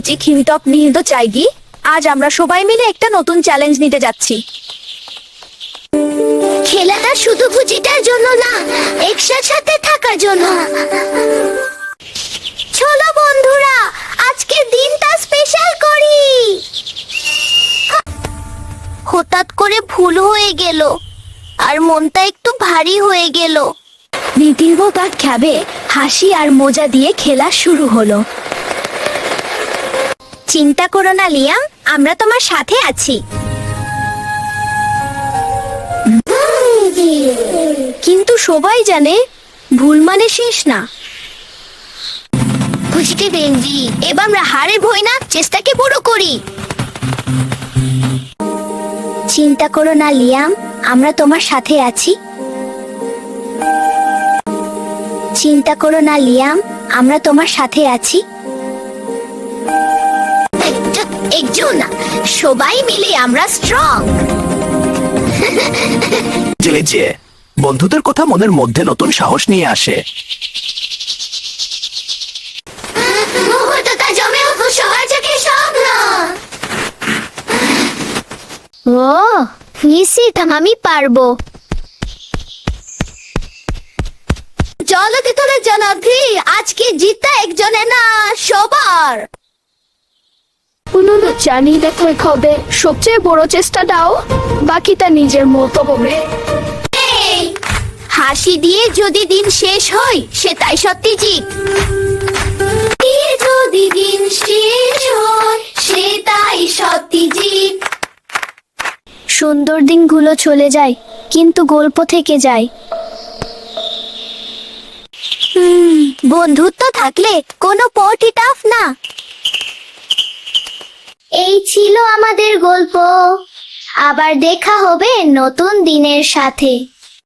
रुचि खिमिटप निहित चाइगी। आज আমরা সবাই মিলে একটা নতুন চ্যালেঞ্জ নিতে যাচ্ছি। খেলাটা শুধু ভুজিটার জন্য না, একসাথে থাকার জন্য। চলো বন্ধুরা, আজকে দিনটা স্পেশাল করি। হঠাৎ করে ভুল হয়ে গেল আর মনটা একটু ভারী হয়ে গেল। নির্ভীকতা খাবে হাসি আর মজা দিয়ে খেলা শুরু হলো। চিন্তা করো না লিয়াম, আমরা তোমার সাথে আছি। কিন্তু সবাই জানে ভুল মানে শেষ না। খুশিকে বেঞ্জি, এবার আমরা হারের ভয় না, চেষ্টাকে পুরো করি। চিন্তা করো না লিয়াম, আমরা তোমার সাথে আছি। চিন্তা করো না লিয়াম, আমরা তোমার সাথে আছি। একজন না, সবাই মিলে আমরা স্ট্রং। যে বন্ধুদের কথা মনের মধ্যে নতুন সাহস নিয়ে আসে। মুহূর্তটা জমে উঠো সবার চোখে স্বপ্ন। ও নিশ্চিত আমি পারবো। চলো তোরা জানাবি, আজকে জিতটা একজনে না, সবার। জানি দেখো হবে সবচেয়ে বড় চেষ্টা দাও, বাকিটা নিজের মতো হবে। হাসি দিয়ে যদি দিন শেষ হয় সেটাই সত্যি জিত। যদি দিন শেষ হয় সেটাই সত্যি জিত। সুন্দর দিনগুলো চলে যায় কিন্তু গল্প থেকে যায়। বন্ধুত্ব থাকলে কোনো পথই টাফ না। এই ছিল আমাদের গল্প। আবার দেখা হবে নতুন দিনের সাথে।